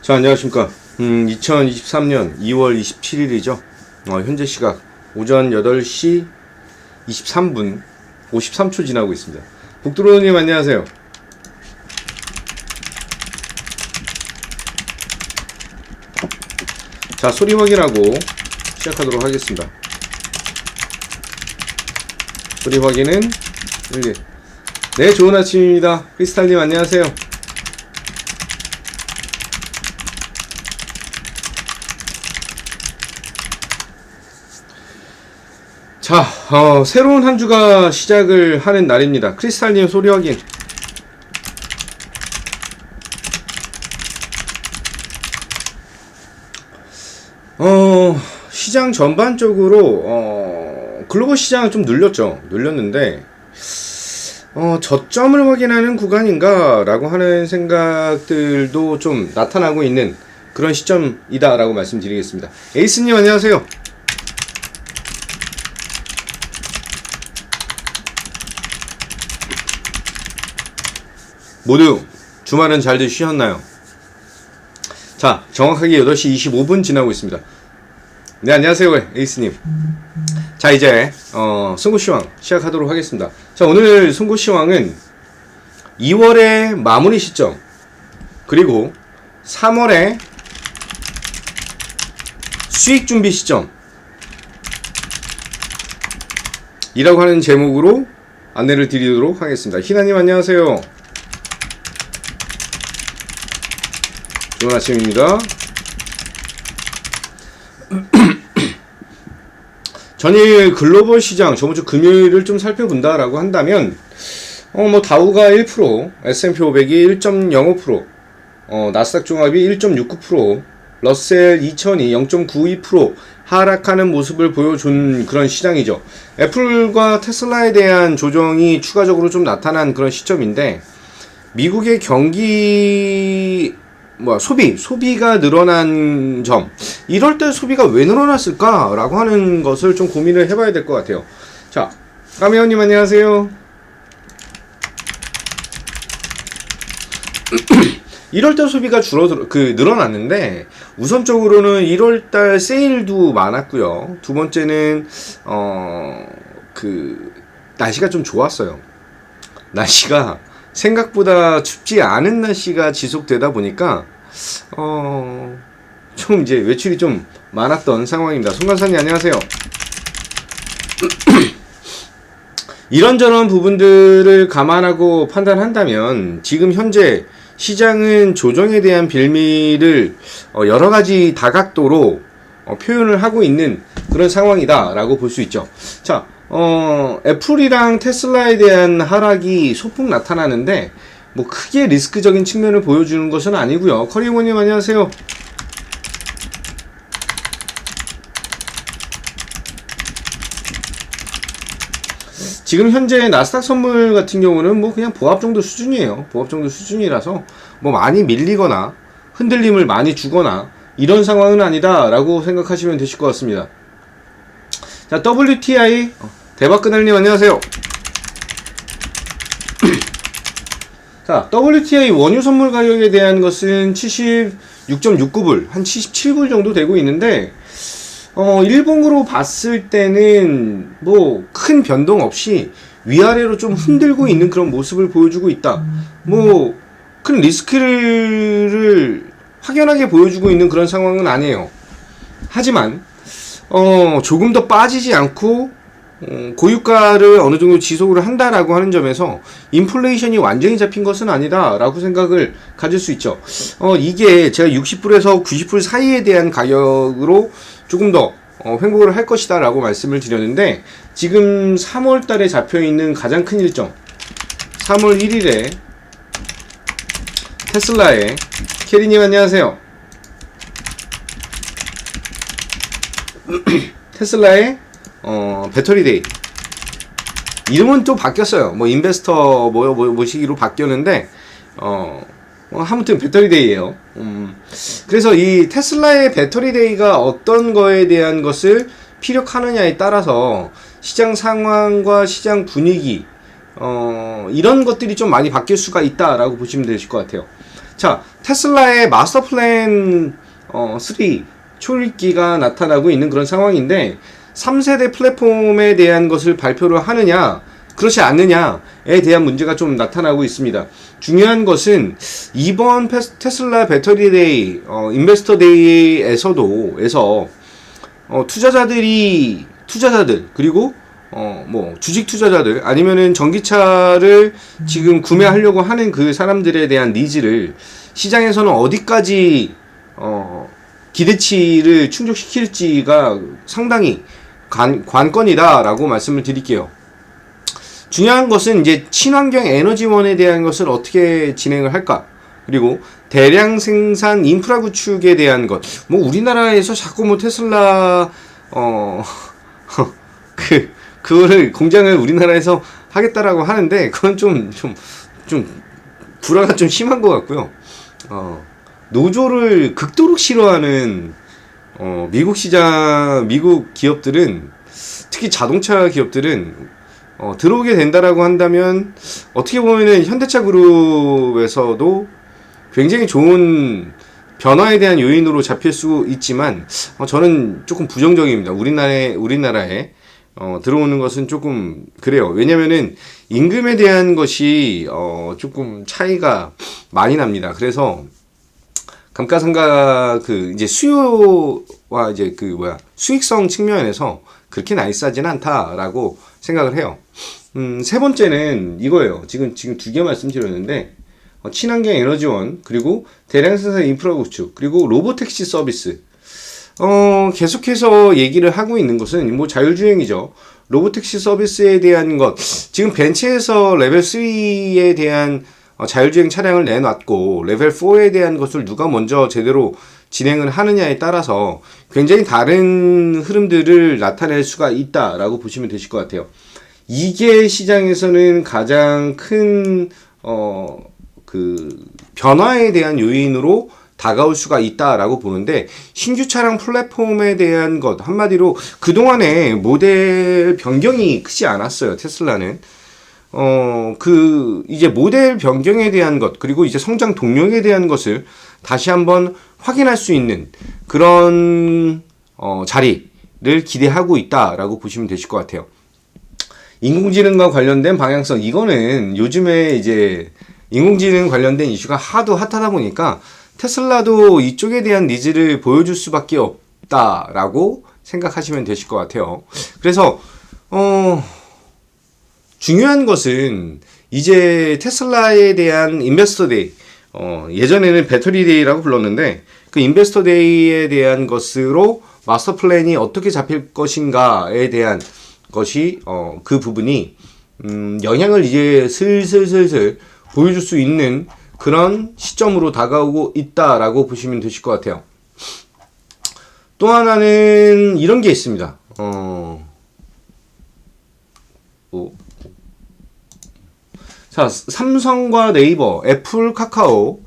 자, 안녕하십니까. 2023년 2월 27일이죠. 현재 시각 오전 8시 23분 53초 지나고 있습니다. 북두로님 안녕하세요. 자, 소리 확인하고 시작하도록 하겠습니다. 소리 확인은 1, 네, 좋은 아침입니다. 크리스탈님 안녕하세요. 자, 새로운 한 주가 시작을 하는 날입니다. 크리스탈님 소리 확인. 시장 전반적으로, 글로벌 시장은 좀 눌렸는데, 저점을 확인하는 구간인가? 라고 하는 생각들도 좀 나타나고 있는 그런 시점이다. 라고 말씀드리겠습니다. 에이스님 안녕하세요. 모두 주말은 잘들 쉬셨나요? 자, 정확하게 8시 25분 지나고 있습니다. 네, 안녕하세요, 에이스님. 자, 이제 승부시황 시작하도록 하겠습니다. 자, 오늘 승부시황은 2월의 마무리 시점, 그리고 3월의 수익 준비 시점 이라고 하는 제목으로 안내를 드리도록 하겠습니다. 희나님 안녕하세요. 좋은 아침입니다. 전일 글로벌 시장 저번주 금요일을 좀 살펴본다라고 한다면 다우가 1%, S&P 500이 1.05%, 나스닥 종합이 1.69%, 러셀 2000이 0.92% 하락하는 모습을 보여준 그런 시장이죠. 애플과 테슬라에 대한 조정이 추가적으로 좀 나타난 그런 시점인데, 미국의 경기 소비가 늘어난 점, 이럴 때 소비가 왜 늘어났을까? 라고 하는 것을 좀 고민을 해봐야 될 것 같아요. 자, 까메오님 안녕하세요. 이럴 때 소비가 늘어났는데, 우선적으로는 1월달 세일도 많았고요. 두 번째는, 날씨가 좀 좋았어요. 날씨가 생각보다 춥지 않은 날씨가 지속되다 보니까 좀 이제 외출이 좀 많았던 상황입니다. 송관사님 안녕하세요. 이런저런 부분들을 감안하고 판단한다면 지금 현재 시장은 조정에 대한 빌미를 여러가지 다각도로 표현을 하고 있는 그런 상황이다 라고 볼 수 있죠. 자, 애플이랑 테슬라에 대한 하락이 소폭 나타나는데 크게 리스크적인 측면을 보여주는 것은 아니고요. 커리모님 안녕하세요. 지금 현재 나스닥 선물 같은 경우는 그냥 보합 정도 수준이에요. 보합 정도 수준이라서 많이 밀리거나 흔들림을 많이 주거나 이런 상황은 아니다 라고 생각하시면 되실 것 같습니다. 자, WTI 대박그날님 안녕하세요. 자, WTI 원유 선물 가격에 대한 것은 76.69불, 한 77불 정도 되고 있는데, 일봉으로 봤을 때는 큰 변동 없이 위아래로 좀 흔들고 있는 그런 모습을 보여주고 있다. 큰 리스크를 확연하게 보여주고 있는 그런 상황은 아니에요. 하지만 조금 더 빠지지 않고 고유가를 어느 정도 지속을 한다라고 하는 점에서 인플레이션이 완전히 잡힌 것은 아니다라고 생각을 가질 수 있죠. 이게 제가 60불에서 90불 사이에 대한 가격으로 조금 더 횡보를 할 것이다 라고 말씀을 드렸는데, 지금 3월 달에 잡혀있는 가장 큰 일정, 3월 1일에 테슬라의 캐리님 안녕하세요. 테슬라의 배터리데이 이름은 또 바뀌었어요. 인베스터 모시기로 바뀌었는데 아무튼 배터리데이예요. 그래서 이 테슬라의 배터리데이가 어떤 거에 대한 것을 피력하느냐에 따라서 시장 상황과 시장 분위기 이런 것들이 좀 많이 바뀔 수가 있다라고 보시면 되실 것 같아요. 자, 테슬라의 마스터 플랜 3 초읽기가 나타나고 있는 그런 상황인데 3세대 플랫폼에 대한 것을 발표를 하느냐 그렇지 않느냐에 대한 문제가 좀 나타나고 있습니다. 중요한 것은 이번 테슬라 배터리 데이 인베스터 데이에서도 투자자들 그리고 뭐 주식 투자자들 아니면은 전기차를 지금 구매하려고 하는 그 사람들에 대한 니즈를 시장에서는 어디까지 기대치를 충족시킬지가 상당히 관건이다라고 말씀을 드릴게요. 중요한 것은 이제 친환경 에너지원에 대한 것을 어떻게 진행을 할까? 그리고 대량 생산 인프라 구축에 대한 것. 뭐 우리나라에서 자꾸 뭐 테슬라 그거를 공장을 우리나라에서 하겠다라고 하는데 그건 좀 불화가 좀 심한 것 같고요. 노조를 극도로 싫어하는 미국 기업들은 특히 자동차 기업들은 들어오게 된다라고 한다면 어떻게 보면은 현대차 그룹에서도 굉장히 좋은 변화에 대한 요인으로 잡힐 수 있지만 저는 조금 부정적입니다. 우리나라에 들어오는 것은 조금 그래요. 왜냐면은 임금에 대한 것이 조금 차이가 많이 납니다. 그래서 감가상가 이제 수요와 이제 수익성 측면에서 그렇게 나이스하지는 않다라고 생각을 해요. 세 번째는 이거예요. 지금 두 개 말씀드렸는데 친환경 에너지원 그리고 대량 생산 인프라 구축 그리고 로보택시 서비스. 계속해서 얘기를 하고 있는 것은 뭐 자율주행이죠. 로보택시 서비스에 대한 것. 지금 벤츠에서 레벨 3에 대한 자율주행 차량을 내놨고 레벨 4에 대한 것을 누가 먼저 제대로 진행을 하느냐에 따라서 굉장히 다른 흐름들을 나타낼 수가 있다라고 보시면 되실 것 같아요. 이게 시장에서는 가장 큰 변화에 대한 요인으로 다가올 수가 있다라고 보는데 신규 차량 플랫폼에 대한 것 한마디로 그동안에 모델 변경이 크지 않았어요. 테슬라는 이제 모델 변경에 대한 것 그리고 이제 성장 동력에 대한 것을 다시 한번 확인할 수 있는 그런 자리를 기대하고 있다라고 보시면 되실 것 같아요. 인공지능과 관련된 방향성 이거는 요즘에 이제 인공지능 관련된 이슈가 하도 핫하다 보니까 테슬라도 이쪽에 대한 니즈를 보여줄 수밖에 없다라고 생각하시면 되실 것 같아요. 그래서 중요한 것은 이제 테슬라에 대한 인베스터 데이 예전에는 배터리 데이라고 불렀는데 그 인베스터 데이에 대한 것으로 마스터 플랜이 어떻게 잡힐 것인가에 대한 것이 그 부분이 영향을 이제 슬슬 보여줄 수 있는 그런 시점으로 다가오고 있다라고 보시면 되실 것 같아요. 또 하나는 이런 게 있습니다. 자, 삼성과 네이버, 애플, 카카오,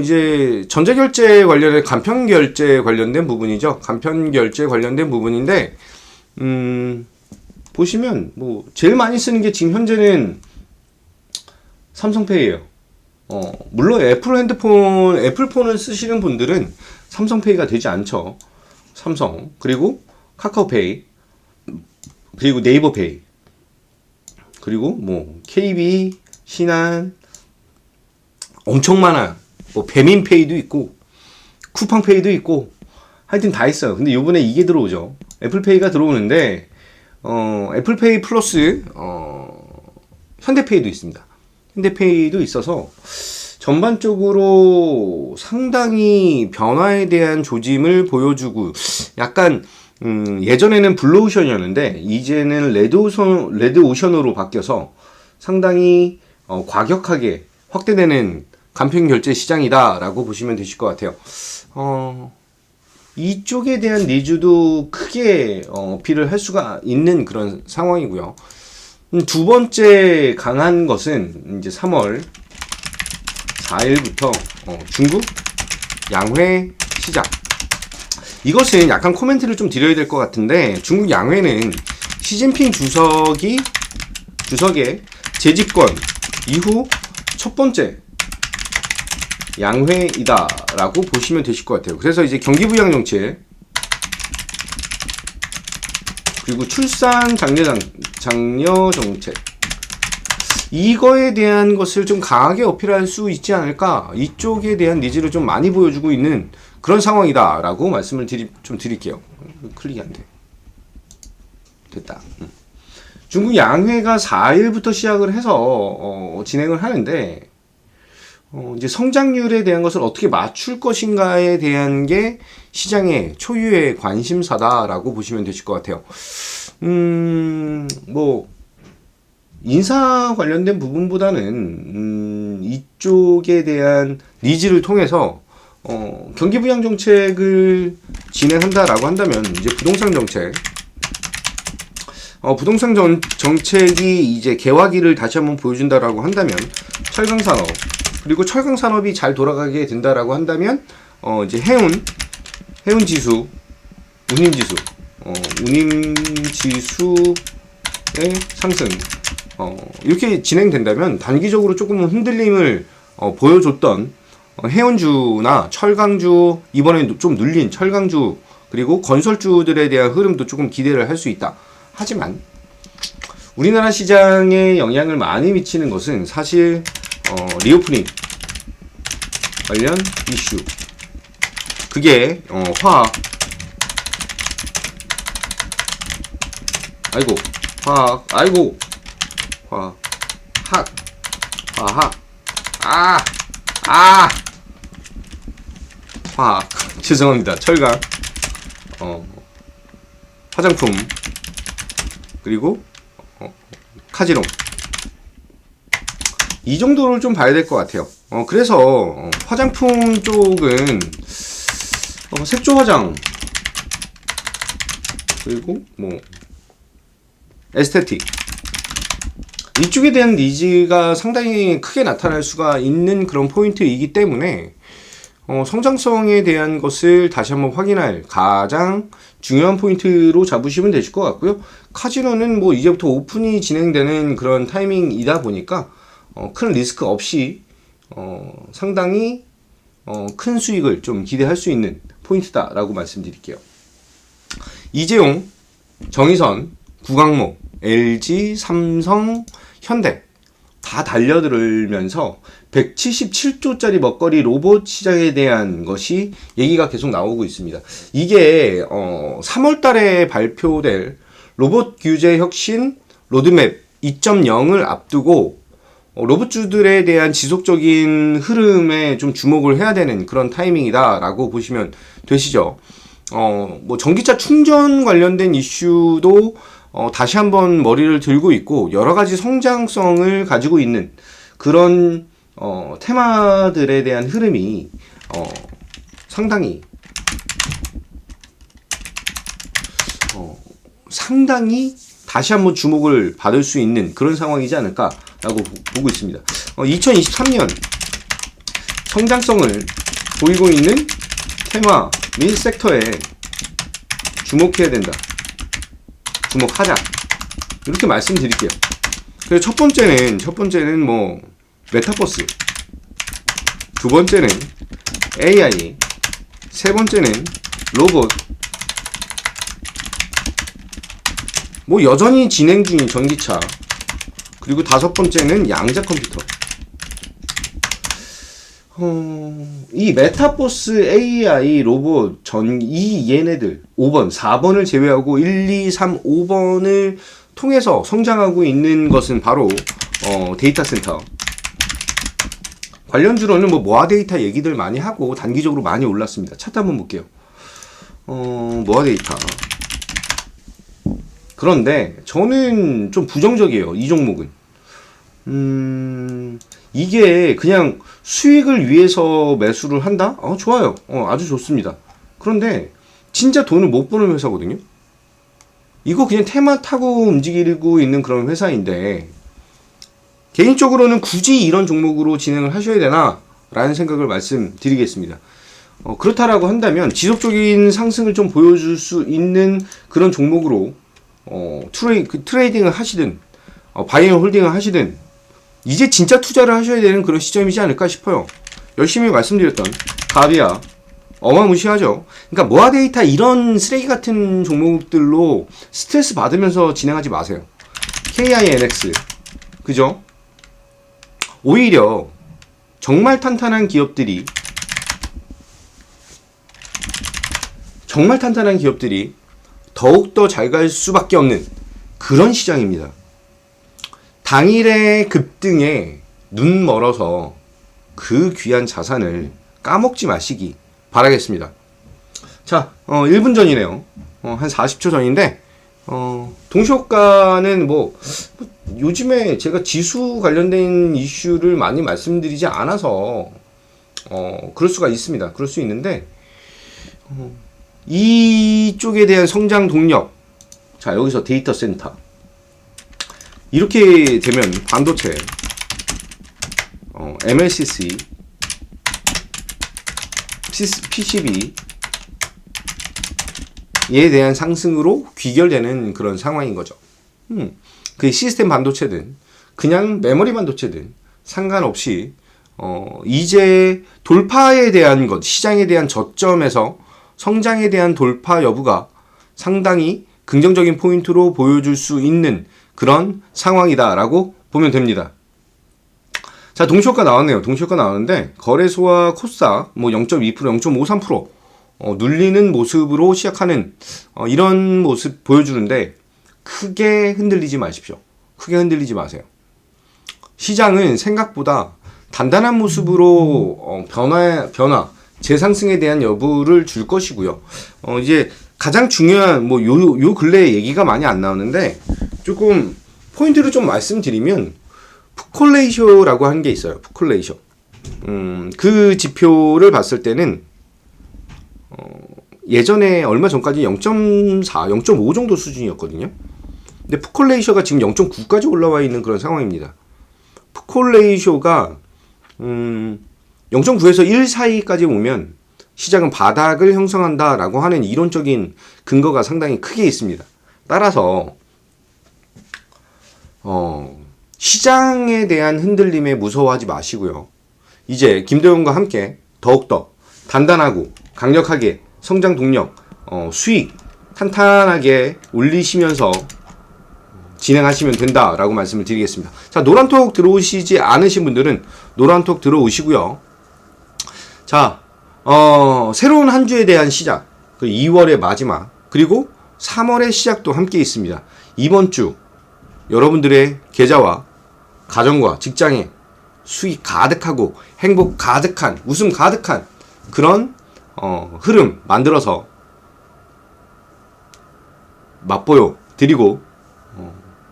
이제 전자결제 관련된 간편결제 관련된 부분이죠. 간편결제 관련된 부분인데, 보시면 뭐 제일 많이 쓰는 게 지금 현재는 삼성페이예요. 물론 애플폰을 쓰시는 분들은 삼성페이가 되지 않죠. 삼성 그리고 카카오페이 그리고 네이버페이 그리고 뭐 KB, 신한 엄청 많아요. 뭐 배민페이도 있고 쿠팡페이도 있고 하여튼 다 있어요. 근데 요번에 이게 들어오죠. 애플페이가 들어오는데 애플페이 플러스 현대페이도 있습니다. 현대페이도 있어서 전반적으로 상당히 변화에 대한 조짐을 보여주고 약간 예전에는 블루오션이었는데 이제는 레드오션으로 바뀌어서 상당히 과격하게 확대되는 간편결제 시장이다라고 보시면 되실 것 같아요. 이쪽에 대한 니즈도 크게 어필을 할 수가 있는 그런 상황이고요. 두 번째 강한 것은 이제 3월 4일부터 중국 양회 시작. 이것은 약간 코멘트를 좀 드려야 될 것 같은데 중국 양회는 시진핑 주석의 재집권 이후 첫 번째 양회이다라고 보시면 되실 것 같아요. 그래서 이제 경기부양 정책 그리고 출산 장려 정책 이거에 대한 것을 좀 강하게 어필할 수 있지 않을까, 이쪽에 대한 니즈를 좀 많이 보여주고 있는 그런 상황이다 라고 말씀을 좀 드릴게요. 클릭이 안 돼. 됐다. 중국 양회가 4일부터 시작을 해서 진행을 하는데 이제 성장률에 대한 것을 어떻게 맞출 것인가에 대한 게 시장의 초유의 관심사다라고 보시면 되실 것 같아요. 뭐 인사 관련된 부분보다는 이쪽에 대한 니즈를 통해서 경기부양 정책을 진행한다라고 한다면 이제 부동산 정책, 부동산 정책이 이제 개화기를 다시 한번 보여준다라고 한다면 철강 산업, 그리고 철강 산업이 잘 돌아가게 된다라고 한다면 이제 해운 지수, 운임 지수, 운임 지수의 상승 이렇게 진행된다면 단기적으로 조금 흔들림을 보여줬던 해운주나 철강주, 이번에 좀 눌린 철강주 그리고 건설주들에 대한 흐름도 조금 기대를 할 수 있다. 하지만 우리나라 시장에 영향을 많이 미치는 것은 사실 리오프닝 관련 이슈, 그게 화학, 화학 죄송합니다. 철강, 화장품, 그리고 카지노, 이 정도를 좀 봐야 될 것 같아요. 그래서 화장품 쪽은 색조 화장, 그리고 뭐 에스테틱, 이쪽에 대한 니즈가 상당히 크게 나타날 수가 있는 그런 포인트이기 때문에 성장성에 대한 것을 다시 한번 확인할 가장 중요한 포인트로 잡으시면 되실 것 같고요. 카지노는 뭐 이제부터 오픈이 진행되는 그런 타이밍이다 보니까 큰 리스크 없이 상당히 큰 수익을 좀 기대할 수 있는 포인트다라고 말씀드릴게요. 이재용, 정의선, 구강모, LG, 삼성, 현대 다 달려들면서 177조짜리 먹거리 로봇 시장에 대한 것이 얘기가 계속 나오고 있습니다. 이게 3월 달에 발표될 로봇 규제 혁신 로드맵 2.0을 앞두고 로봇주들에 대한 지속적인 흐름에 좀 주목을 해야 되는 그런 타이밍이다라고 보시면 되시죠. 뭐 전기차 충전 관련된 이슈도 다시 한번 머리를 들고 있고 여러 가지 성장성을 가지고 있는 그런 테마들에 대한 흐름이 상당히 다시 한번 주목을 받을 수 있는 그런 상황이지 않을까라고 보고 있습니다. 2023년 성장성을 보이고 있는 테마 및 섹터에 주목해야 된다. 주목하자. 이렇게 말씀드릴게요. 그래서 첫 번째는 뭐 메타버스, 두 번째는 AI, 세 번째는 로봇, 뭐 여전히 진행 중인 전기차, 그리고 다섯 번째는 양자 컴퓨터. 이 메타버스, AI, 로봇, 얘네들 5번, 4번을 제외하고 1, 2, 3, 5번을 통해서 성장하고 있는 것은 바로 데이터 센터. 관련주로는 뭐 모아 데이터 얘기들 많이 하고 단기적으로 많이 올랐습니다. 차트 한번 볼게요. 모아 데이터. 그런데 저는 좀 부정적이에요. 이 종목은. 이게 그냥 수익을 위해서 매수를 한다? 좋아요. 아주 좋습니다. 그런데 진짜 돈을 못 버는 회사거든요. 이거 그냥 테마 타고 움직이고 있는 그런 회사인데 개인적으로는 굳이 이런 종목으로 진행을 하셔야 되나? 라는 생각을 말씀드리겠습니다. 그렇다라고 한다면 지속적인 상승을 좀 보여줄 수 있는 그런 종목으로 트레이딩을 하시든 바이앤 홀딩을 하시든 이제 진짜 투자를 하셔야 되는 그런 시점이지 않을까 싶어요. 열심히 말씀드렸던 가비아 어마무시하죠. 그러니까 모아데이터 이런 쓰레기 같은 종목들로 스트레스 받으면서 진행하지 마세요. KINX 그죠? 오히려 정말 탄탄한 기업들이 더욱더 잘 갈 수밖에 없는 그런 시장입니다. 당일의 급등에 눈 멀어서 그 귀한 자산을 까먹지 마시기 바라겠습니다. 자, 1분 전이네요. 한 40초 전인데, 동시효과는 요즘에 제가 지수 관련된 이슈를 많이 말씀드리지 않아서, 그럴 수가 있습니다. 그럴 수 있는데, 이쪽에 대한 성장 동력. 자, 여기서 데이터 센터. 이렇게 되면 반도체, MLCC, PCB에 대한 상승으로 귀결되는 그런 상황인 거죠. 그 시스템 반도체든 그냥 메모리 반도체든 상관없이 이제 돌파에 대한 것, 시장에 대한 저점에서 성장에 대한 돌파 여부가 상당히 긍정적인 포인트로 보여줄 수 있는 그런 상황이다라고 보면 됩니다. 자, 동시효과 나왔네요. 동시효과 나왔는데 거래소와 코스닥 0.2%, 0.53% 눌리는 모습으로 시작하는 이런 모습 보여주는데 크게 흔들리지 마십시오. 크게 흔들리지 마세요. 시장은 생각보다 단단한 모습으로 변화, 재상승에 대한 여부를 줄 것이고요. 이제 가장 중요한 요 근래 얘기가 많이 안 나오는데 조금 포인트를 좀 말씀드리면 푸콜레이쇼라고 하는 게 있어요. 푸콜레이쇼. 그 지표를 봤을 때는 예전에 얼마 전까지 0.4, 0.5 정도 수준이었거든요. 근데 푸콜레이쇼가 지금 0.9까지 올라와 있는 그런 상황입니다. 푸콜레이쇼가 0.9에서 1 사이까지 오면 시장은 바닥을 형성한다라고 하는 이론적인 근거가 상당히 크게 있습니다. 따라서 시장에 대한 흔들림에 무서워하지 마시고요. 이제 김도영과 함께 더욱더 단단하고 강력하게 성장 동력, 수익 탄탄하게 올리시면서 진행하시면 된다라고 말씀을 드리겠습니다. 자, 노란톡 들어오시지 않으신 분들은 노란톡 들어오시고요. 자, 새로운 한 주에 대한 시작, 2월의 마지막, 그리고 3월의 시작도 함께 있습니다. 이번 주 여러분들의 계좌와 가정과 직장에 수익 가득하고 행복 가득한, 웃음 가득한 그런 흐름 만들어서 맛보여 드리고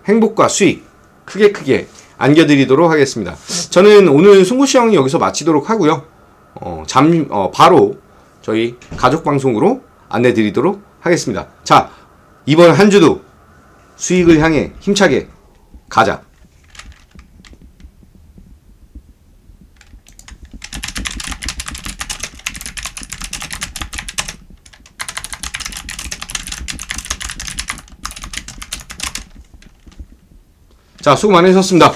행복과 수익 크게 안겨드리도록 하겠습니다. 저는 오늘 송구시황 여기서 마치도록 하고요. 바로 저희 가족 방송으로 안내 드리도록 하겠습니다. 자, 이번 한 주도 수익을 향해 힘차게 가자. 자, 수고 많으셨습니다.